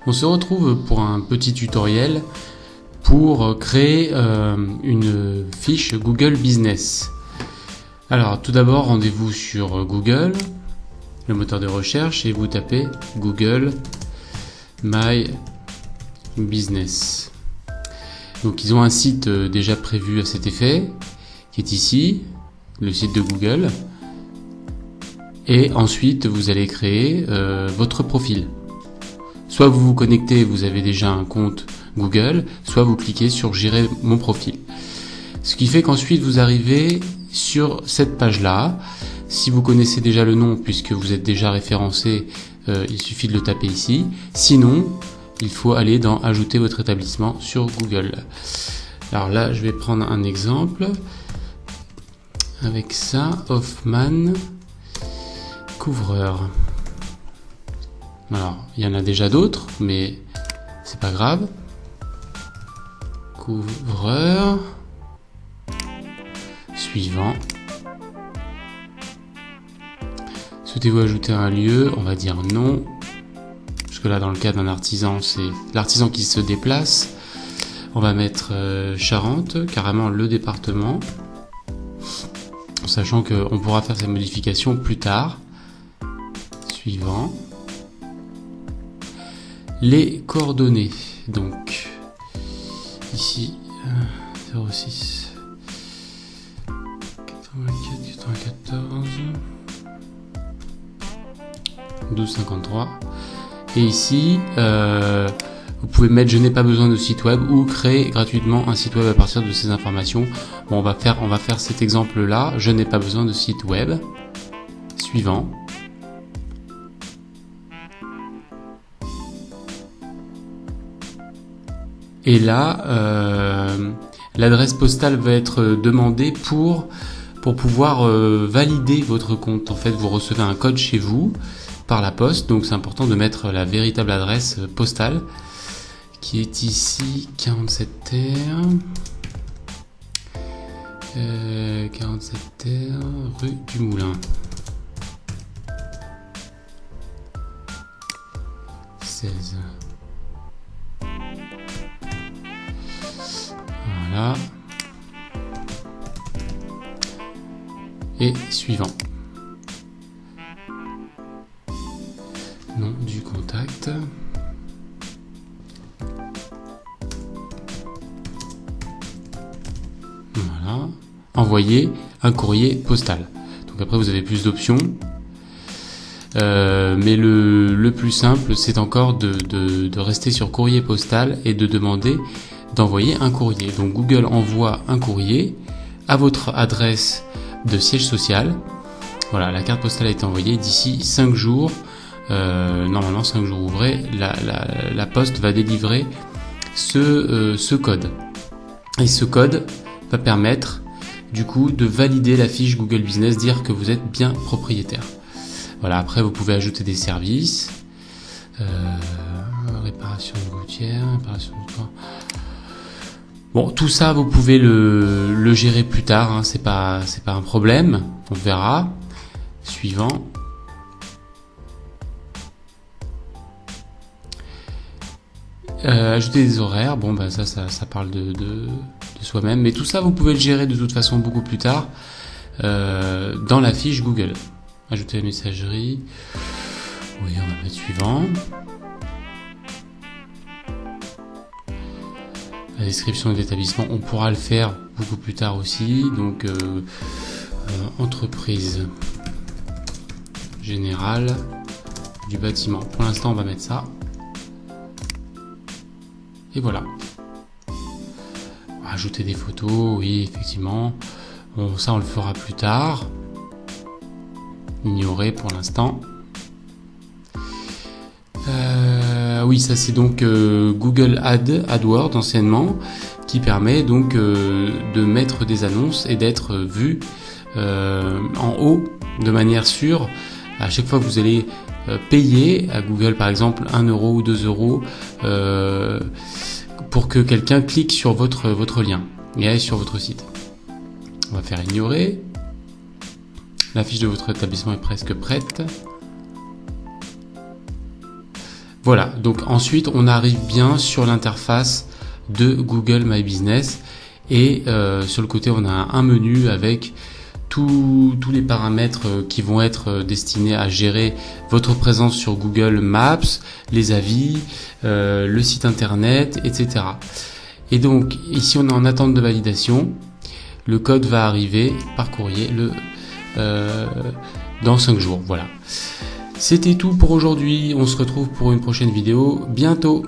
On se retrouve pour un petit tutoriel pour créer une fiche Google Business. Alors tout d'abord, rendez-vous sur Google, le moteur de recherche, et vous tapez Google My Business. Donc ils ont un site déjà prévu à cet effet, qui est ici, le site de Google. Et ensuite, vous allez créer votre profil. Soit vous vous connectez, vous avez déjà un compte Google, soit vous cliquez sur Gérer mon profil. Ce qui fait qu'ensuite, vous arrivez sur cette page-là. Si vous connaissez déjà le nom, puisque vous êtes déjà référencé, il suffit de le taper ici. Sinon, il faut aller dans Ajouter votre établissement sur Google. Alors là, je vais prendre un exemple. Avec ça, Hoffman couvreur. Alors, il y en a déjà d'autres, mais c'est pas grave. Couvreur. Suivant. Souhaitez-vous ajouter un lieu? On va dire non. Parce que là, dans le cas d'un artisan, c'est l'artisan qui se déplace. On va mettre Charente, carrément le département. Sachant qu'on pourra faire ces modifications plus tard. Suivant. Les coordonnées. Donc, ici, 06 84 94 12 53. Et ici, vous pouvez mettre je n'ai pas besoin de site web ou créer gratuitement un site web à partir de ces informations. Bon, on va faire cet exemple là, je n'ai pas besoin de site web. Suivant. Et là, l'adresse postale va être demandée pour pouvoir valider votre compte. En fait, vous recevez un code chez vous par la poste, donc c'est important de mettre la véritable adresse postale qui est ici, 47 terre, 47 terre, rue du Moulin. 16. Voilà. Et suivant. Nom du contact. Voilà. Envoyer un courrier postal. Donc après vous avez plus d'options. Mais le plus simple, c'est encore de rester sur courrier postal et de demander d'envoyer un courrier. Donc Google envoie un courrier à votre adresse de siège social. Voilà, la carte postale a été envoyée d'ici 5 jours. Normalement 5 jours ouvrés, la poste va délivrer ce code. Et ce code va permettre du coup de valider la fiche Google Business, dire que vous êtes bien propriétaire. Voilà, après vous pouvez ajouter des services, réparation de gouttière, réparation de toit. Bon, tout ça vous pouvez le gérer plus tard, hein, c'est pas un problème, on verra. Suivant. Ajouter des horaires, bon bah ça parle de soi-même, mais tout ça vous pouvez le gérer de toute façon beaucoup plus tard dans la fiche Google. Ajouter la messagerie, oui on va mettre suivant. La description de l'établissement, on pourra le faire beaucoup plus tard aussi, donc entreprise générale du bâtiment. Pour l'instant on va mettre ça. Et voilà. Ajouter des photos, oui, effectivement. Bon, ça, on le fera plus tard. Ignorer pour l'instant. Oui, ça c'est donc Google AdWords anciennement, qui permet donc de mettre des annonces et d'être vu en haut de manière sûre. À chaque fois que vous allez payer à Google, par exemple 1 euro ou 2 euros, pour que quelqu'un clique sur votre lien et aille sur votre site. On va faire ignorer. La fiche de votre établissement est presque prête. Voilà, donc ensuite on arrive bien sur l'interface de Google My Business et sur le côté on a un menu avec tous les paramètres qui vont être destinés à gérer votre présence sur Google Maps, les avis, le site internet, etc. Et donc ici on est en attente de validation. Le code va arriver par courrier dans 5 jours. Voilà. C'était tout pour aujourd'hui. On se retrouve pour une prochaine vidéo bientôt.